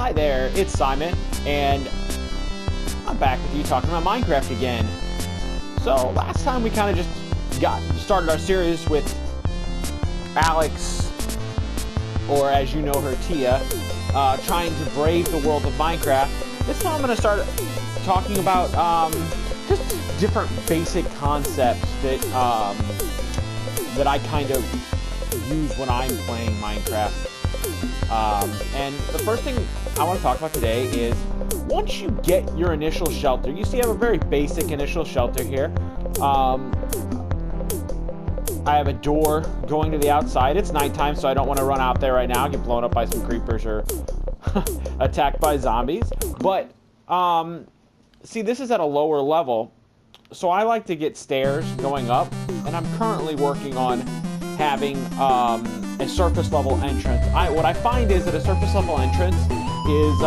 Hi there, it's Simon, and I'm back with you talking about Minecraft again. So last time we kind of just started our series with Alex, or as you know her, Tia, trying to brave the world of Minecraft. This time I'm going to start talking about just different basic concepts that that I kind of use when I'm playing Minecraft. And the first thing I want to talk about today is once you get your initial shelter, you see I have a very basic initial shelter here. I have a door going to the outside. It's nighttime, so I don't want to run out there right now, get blown up by some creepers or attacked by zombies. But see, this is at a lower level, so I like to get stairs going up, and I'm currently working on having a surface level entrance. What I find is that a surface level entrance is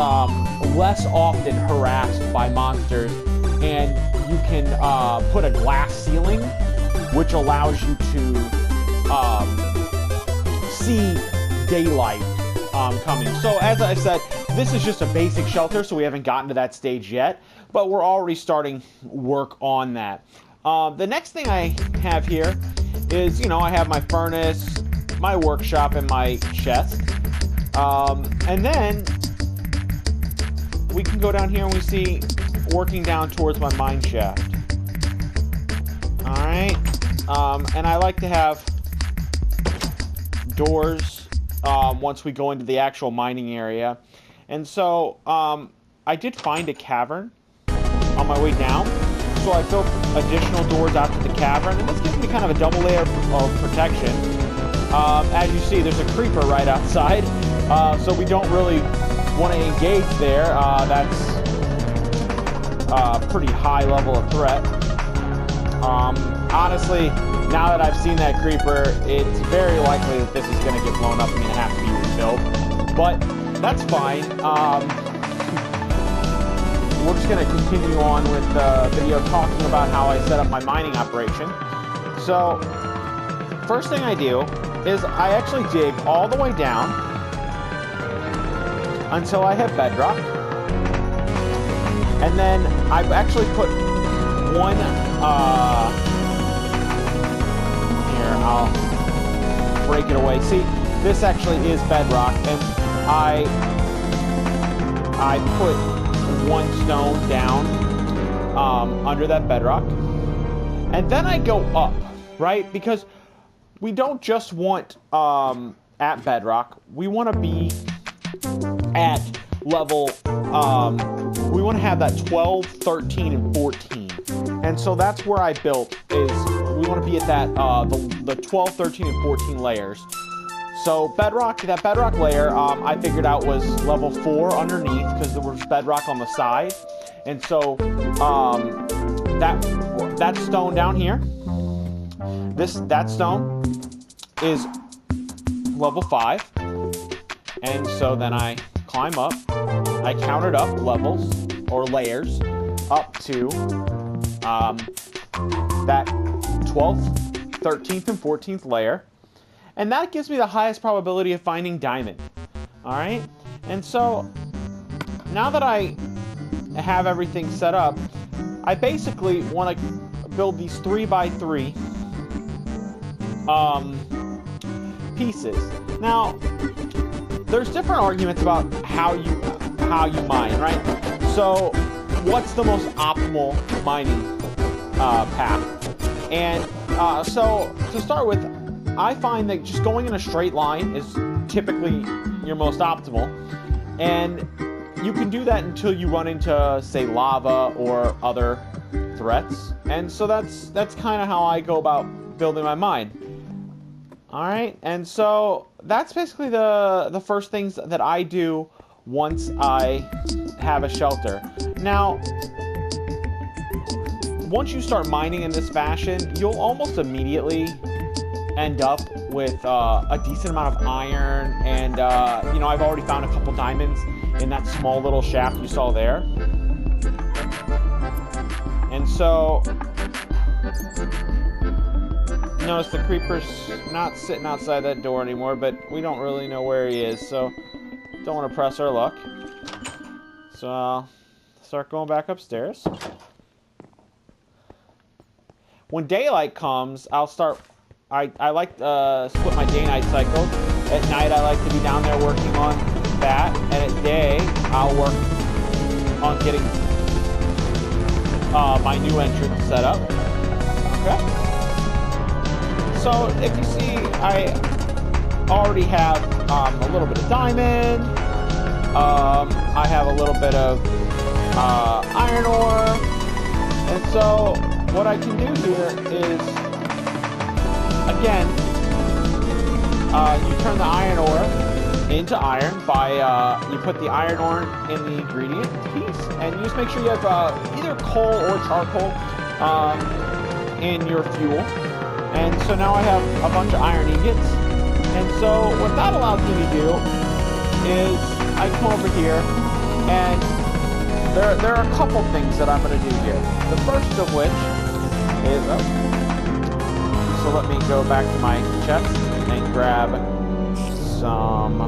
less often harassed by monsters, and you can put a glass ceiling, which allows you to see daylight coming. So as I said, this is just a basic shelter, so we haven't gotten to that stage yet, but we're already starting work on that. The next thing I have here is, I have my furnace, my workshop, and my chest. And then we can go down here and we see working down towards my mine shaft. Alright. And I like to have doors once we go into the actual mining area. And so I did find a cavern on my way down. So I built additional doors out to the cavern, and this gives me kind of a double layer of protection. As you see, there's a creeper right outside, so we don't really want to engage there. That's a pretty high level of threat. Honestly, now that I've seen that creeper, it's very likely that this is going to get blown up and going to have to be rebuilt. But that's fine. We're just going to continue on with the video talking about how I set up my mining operation. So, first thing I do is I actually dig all the way down until I hit bedrock. And then I've actually put one, here, I'll break it away. See, this actually is bedrock, and I put one stone down under that bedrock, and then I go up, right? Because we don't just want at bedrock, we want to be at level we want to have that 12, 13, and 14, and so that's where I built, is we want to be at that the 12, 13, and 14 layers. So bedrock, that bedrock layer, I figured out was level 4 underneath, because there was bedrock on the side. And so that stone down here, that stone is level 5. And so then I climb up. I counted up levels or layers up to that 12th, 13th, and 14th layer. And that gives me the highest probability of finding diamond. Alright? And so, now that I have everything set up, I basically want to build these 3x3 pieces. Now, there's different arguments about how you mine, right? So, what's the most optimal mining path? And so, to start with, I find that just going in a straight line is typically your most optimal, and you can do that until you run into, say, lava or other threats. And so that's kind of how I go about building my mine. Alright, and so that's basically the first things that I do once I have a shelter. Now, once you start mining in this fashion, you'll almost immediately end up with a decent amount of iron, and I've already found a couple diamonds in that small little shaft you saw there. And so notice the creeper's not sitting outside that door anymore, but we don't really know where he is, so Don't want to press our luck. So I'll start going back upstairs. When daylight comes, I'll start... I like to split my day-night cycle. At night, I like to be down there working on that. And at day, I'll work on getting my new entrance set up. Okay. So, if you see, I already have a little bit of diamond. I have a little bit of iron ore. And so, what I can do here is, again, you turn the iron ore into iron by, you put the iron ore in the ingredient piece, and you just make sure you have either coal or charcoal in your fuel. And so now I have a bunch of iron ingots. And so what that allows me to do is I come over here, and there are a couple things that I'm going to do here. The first of which is... So let me go back to my chest and grab some...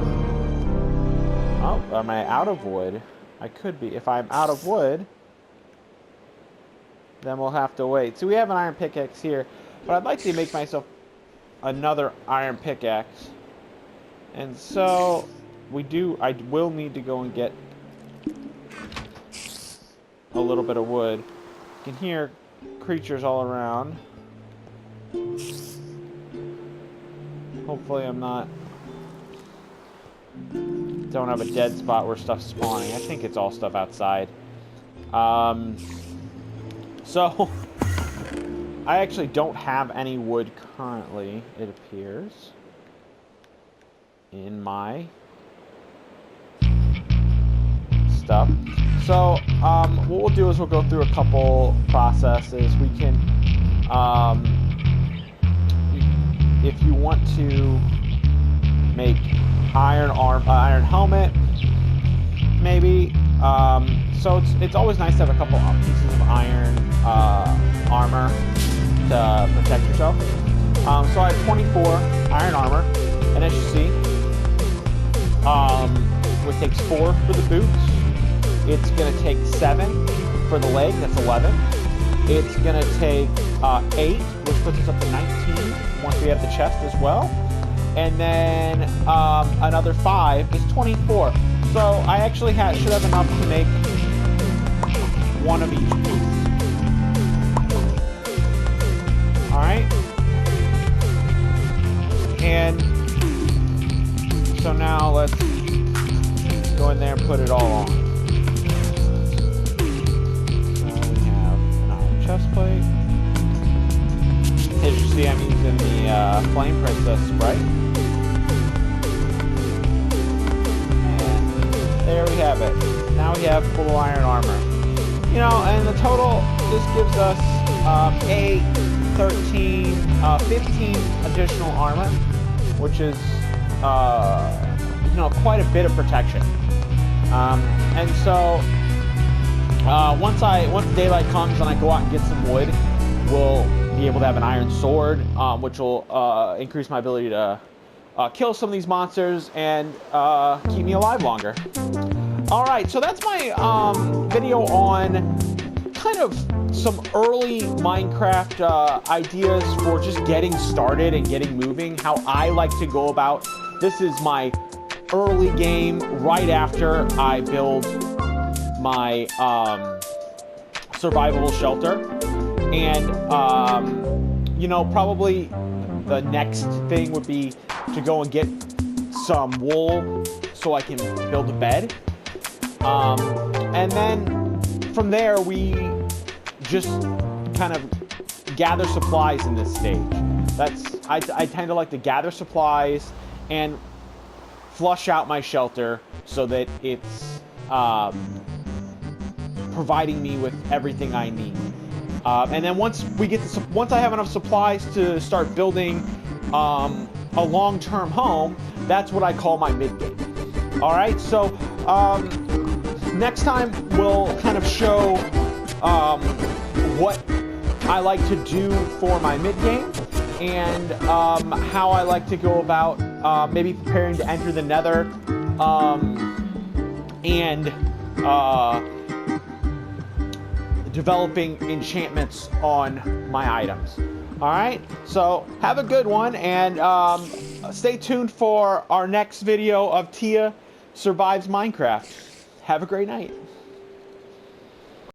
Oh, am I out of wood? I could be. If I'm out of wood, then we'll have to wait. So we have an iron pickaxe here, but I'd like to make myself another iron pickaxe. And so I will need to go and get a little bit of wood. You can hear creatures all around. Hopefully I'm not... Don't have a dead spot where stuff's spawning. I think it's all stuff outside. So... I actually don't have any wood currently, it appears. In my... stuff. So, what we'll do is we'll go through a couple processes. We can... if you want to make iron helmet, maybe. So it's always nice to have a couple pieces of iron armor to protect yourself. So I have 24 iron armor, and as you see, it takes 4 for the boots. It's gonna take 7 for the leg. That's 11. It's gonna take 8, which puts us up to 19 once we have the chest as well. And then another 5 is 24. So I actually should have enough to make one of each piece. Alright. And so now let's go in there and put it all on. So we have an iron chest plate. As you see, I'm using the Flame Princess sprite. And there we have it. Now we have full iron armor. You know, and the total, this gives us 8, 13, 15 additional armor, which is, you know, quite a bit of protection. And so, once daylight comes and I go out and get some wood, we'll be able to have an iron sword, which will increase my ability to kill some of these monsters and keep me alive longer. Alright, so that's my video on kind of some early Minecraft ideas for just getting started and getting moving, how I like to go about. This is my early game right after I build my survivable shelter. And, you know, probably the next thing would be to go and get some wool so I can build a bed. And then from there, we just kind of gather supplies in this stage. I tend to like to gather supplies and flush out my shelter so that it's providing me with everything I need. And then once I have enough supplies to start building a long-term home, that's what I call my mid-game. All right, so next time we'll kind of show what I like to do for my mid-game and how I like to go about maybe preparing to enter the Nether and developing enchantments on my items. All right, so have a good one, and stay tuned for our next video of Tia Survives Minecraft. Have a great night.